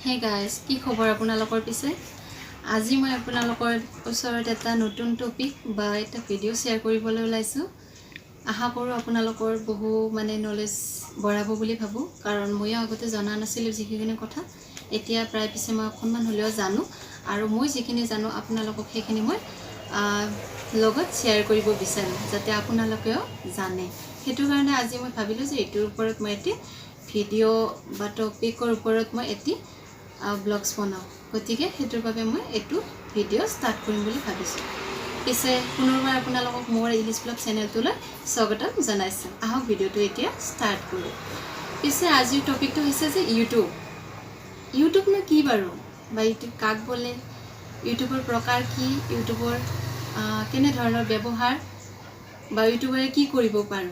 Hey guys, কি খবৰ আপোনালোকৰ পিছে আজি মই আপোনালোকৰ ওচৰত এটা নতুন টপিক বা এটা ভিডিও শেয়াৰ কৰিবলৈ ওলাইছো আশা কৰো আপোনালোকৰ বহু নলেজ বঢ়াব বুলি ভাবো কাৰণ মই আগতে জনা নাছিলো যিখিনি কথা এতিয়া প্ৰায় পিছে মই অকণমান হলেও জানো আৰু মই যিখিনি জানো আপোনালোকক সেইখিনি মই লগত শেয়াৰ কৰিব বিচাৰো যাতে আপোনালোকেও জানে হেতু কাৰণে আজি মই ভাবিলো যে এটোৰ ওপৰত মই এটি ভিডিও বা টপিকৰ ওপৰত মই এটি ব্লগস বনাও গতিকে হেতুৰ বাবে মই এটো ভিডিও স্টাৰ্ট কৰিম বুলি ভাবিছো পিছে পুনৰবাৰ আপোনালোকক মোৰ ইংলিশ ব্লগ চেনেলটোলৈ স্বাগতম জনাইছো আহক ভিডিওটো এতিয়া স্টাৰ্ট কৰো পিছে আজিৰ টপিকটো হৈছে যে ইউটিউব নো কি বাৰু বা ইউটিউব কাক বলে ইউটিউবৰ প্ৰকাৰ কি ইউটিউবৰ কেনে ধৰণৰ ব্যৱহাৰ বা ইউটিউবৰে কি কৰিব পাৰো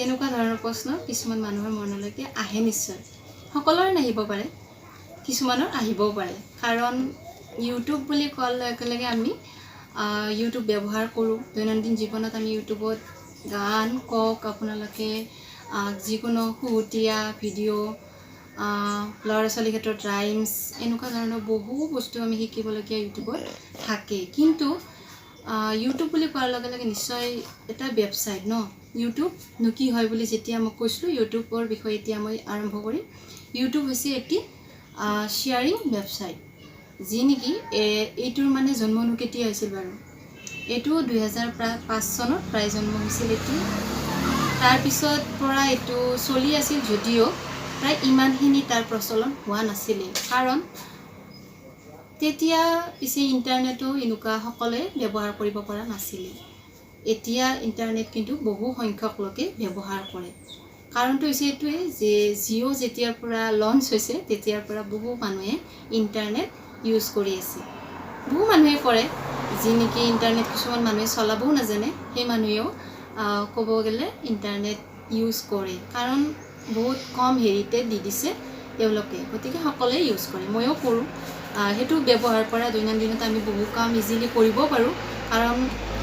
এনেকুৱা ধৰণৰ প্ৰশ্ন কিছুমান মানুহৰ মনলৈকে আহে নিশ্চয় সকলোৰে নাহিব পাৰে কিছুমানৰ আহিবও পাৰে কাৰণ ইউটিউব বুলি ক'লে একেলগে আমি ইউটিউব ব্যৱহাৰ কৰো দৈনন্দিন জীৱনত আমি ইউটিউবত গান কক আপোনালোকে যিকোনো খুটিয়া ভিডিও ল'ৰা ছোৱালীৰ ক্ষেত্ৰত ৰাইমছ এনেকুৱা ধৰণৰ বহু বস্তু আমি শিকিবলগীয়া ইউটিউবত থাকে কিন্তু ইউটিউব বুলি কোৱাৰ লগে লগে নিশ্চয় এটা ৱেবছাইট ন ইউটিউব নো কি হয় বুলি যেতিয়া মই কৈছিলো ইউটিউবৰ বিষয়ে এতিয়া মই আৰম্ভ কৰিম ইউটিউব হৈছে এটি শেয়াৰিং ৱেবছাইট যি নেকি এইটোৰ জন্মনো কেতিয়া হৈছিল বাৰু এইটো 2005 চনত প্ৰায় জন্ম হৈছিল এটি তাৰ পিছত পৰা এইটো চলি আছিল যদিও প্ৰায় ইমানখিনি তাৰ প্ৰচলন হোৱা নাছিল কাৰণ তেতিয়া পিছে ইন্টাৰনেটো এনেকুৱা সকলে ব্যৱহাৰ কৰিব পৰা নাছিল এতিয়া ইন্টাৰনেট কিন্তু বহু সংখ্যক লোকে ব্যৱহাৰ কৰে কাৰণটো হৈছে এটোৱে যে জিও যেতিয়াৰ পৰা লঞ্চ হৈছে তেতিয়াৰ পৰা বহু মানুহে ইন্টাৰনেট ইউজ কৰি আছে বহু মানুহে কৰে যি নেকি ইন্টাৰনেট কিছুমান মানুহে চলাবও নাজানে সেই মানুহেও ক'ব গ'লে ইন্টাৰনেট ইউজ কৰে কাৰণ বহুত কম হেৰিতে দি দিছে তেওঁলোকে গতিকে সকলে ইউজ কৰে ময়ো কৰো হেতু ব্যৱহাৰ কৰা দৈনন্দিনত আমি বহু কাম ইজিলি কৰিব পাৰো কাৰণ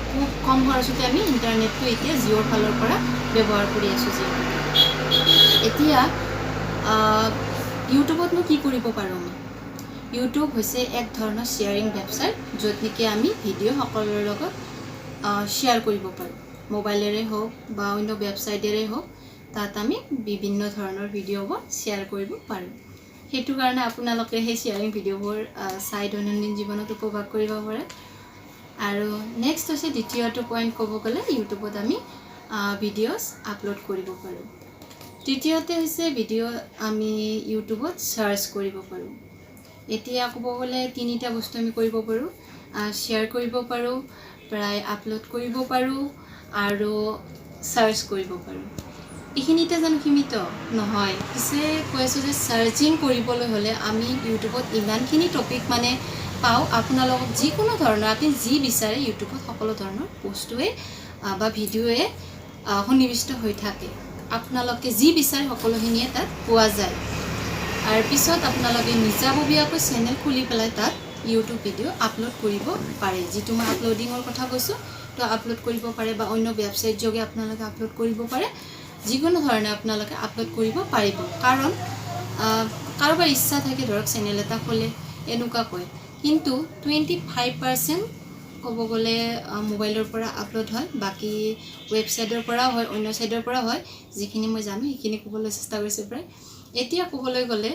খুব কম খৰচতে আমি ইন্টাৰনেটটো এতিয়া জিওৰ ফালৰ পৰা ব্যৱহাৰ কৰি আছো এতিয়া ইউটিউবত নো কি কৰিব পাৰো আমি ইউটিউব হৈছে এক ধৰণৰ শেয়াৰিং ৱেবছাইট য'ত নেকি আমি ভিডিও সকলোৰ লগত শেয়াৰ কৰিব পাৰো মোবাইলেৰে হওক বা অন্য ৱেবছাইটেৰে হওক তাত আমি বিভিন্ন ধৰণৰ ভিডিওবোৰ শেয়াৰ কৰিব পাৰো হেতু কাৰণে আপোনালোকে সেই শেয়াৰিং ভিডিওবোৰ চাই দৈনন্দিন জীৱনত উপভোগ কৰিব পাৰে আৰু নেক্সট হৈছে দ্বিতীয়টো পইণ্ট ক'ব গ'লে ইউটিউবত আমি ভিডিওস আপলোড কৰিব পাৰো তৃতীয়তে হৈছে ভিডিও আমি ইউটিউবত সাৰ্চ কৰিব পাৰো এতিয়া ক'ব গ'লে তিনিটা বস্তু আমি কৰিব পাৰো শেয়াৰ কৰিব পাৰো প্ৰায় আপলোড কৰিব পাৰো আৰু সাৰ্চ কৰিব পাৰো এইখিনিতে জানো সীমিত নহয় পিছে কৈছো যে সাৰ্চিং কৰিবলৈ হলে আমি ইউটিউবত ইমানখিনি টপিক পাও আপোনালোকক যিকোনো ধৰণৰ আপুনি যি বিচাৰে ইউটিউবত সকলো ধৰণৰ বস্তুৱে বা ভিডিওৱে সন্নিবিষ্ট হৈ থাকে আপোনালোকে যি বিচাৰে সকলোখিনিয়ে তাত পোৱা যায় আৰু পিছত আপোনালোকে নিজাববীয়াকৈ চেনেল খুলি পেলাই তাত ইউটিউব ভিডিও আপলোড কৰিব পাৰে যেটো মই আপলোডিংৰ কথা কৈছো তো আপলোড কৰিব পাৰে বা অন্য ৱেবছাইট যোগে আপোনালোকে আপলোড কৰিব পাৰে যিকোনো ধৰণে আপোনালোকে আপলোড কৰিব পাৰিব কাৰণ কাৰোবাৰ ইচ্ছা থাকে ধৰক চেনেল এটা খোলে এনেকুৱা কয় কিন্তু 25% ক'ব গ'লে মোবাইলৰ পৰা আপলোড হয় বাকি ৱেবছাইটৰ পৰা হয় অন্য সাইটৰ পৰা হয় যিখিনি মই জানো সেইখিনি ক'বলৈ চেষ্টা কৰিছো প্ৰায় এতিয়া ক'বলৈ গ'লে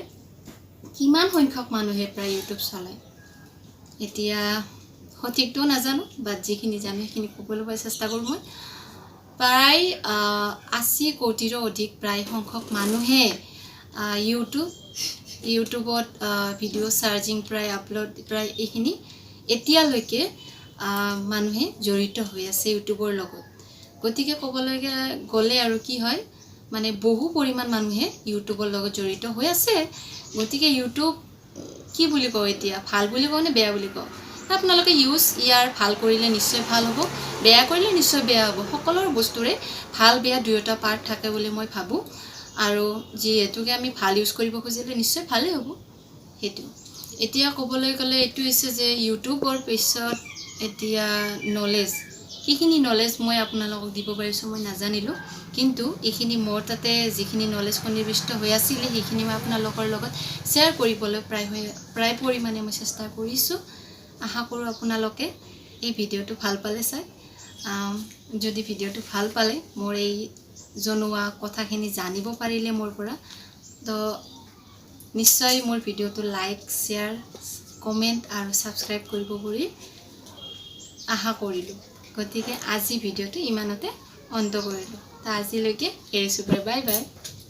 কিমান সংখ্যক মানুহে প্ৰায় ইউটিউব চলায় এতিয়া সঠিকটো নাজানো বা যিখিনি জানো সেইখিনি ক'বলৈ চেষ্টা কৰিম মই প্ৰায় 80 কোটিৰো অধিক প্ৰায় সংখ্যক মানুহে ইউটিউবত ভিডিও সাৰ্চিং প্ৰায় আপলোড প্ৰায় এইখিনি এতিয়ালৈকে মানুহে জড়িত হৈ আছে ইউটিউবৰ লগত গতিকে ক'বলৈ গ'লে আৰু কি হয় বহু পৰিমাণ মানুহে ইউটিউবৰ লগত জড়িত হৈ আছে গতিকে ইউটিউব কি বুলি কয় এতিয়া ভাল বুলি কয় নে বেয়া বুলি কয় আপোনালোকে ইউজ ইয়াৰ ভাল কৰিলে নিশ্চয় ভাল হ'ব বেয়া কৰিলে নিশ্চয় বেয়া হ'ব সকলো বস্তুৰে ভাল বেয়া দুয়োটা পাৰ্ট থাকে বুলি মই ভাবো আৰু যেহেতুকে আমি ভাল ইউজ কৰিব খুজিলে নিশ্চয় ভালেই হ'ব হেতু এতিয়া ক'বলৈ গ'লে এটো হৈছে যে ইউটিউবৰ পিছত এতিয়া নলেজ কিখিনি নলেজ মই আপোনালোকক দিব পাৰিছোঁ মই নাজানিলোঁ, কিন্তু এইখিনি মোৰ তাতে যিখিনি নলেজ সন্নিৱিষ্ট হৈ আছিলে সেইখিনি মই আপোনালোকৰ লগত শ্বেয়াৰ কৰিবলৈ প্ৰায় পৰিমাণে মই চেষ্টা কৰিছোঁ। আশা কৰোঁ আপোনালোকে এই ভিডিঅ'টো ভাল পালে চাই। যদি ভিডিঅ'টো ভাল পালে, মোৰ এই জনোৱা কথাখিনি জানিব পাৰিলে মোৰ পৰা, তো নিশ্চয় মোৰ ভিডিঅ'টো লাইক, শ্বেয়াৰ, কমেণ্ট আৰু ছাবস্ক্ৰাইব কৰিব বুলি আশা কৰিলোঁ। গতিকে আজি ভিডিঅ'টো ইমানতে অন্ত কৰিলোঁ। তো আজিলৈকে এৰিছোঁ, বাই বাই।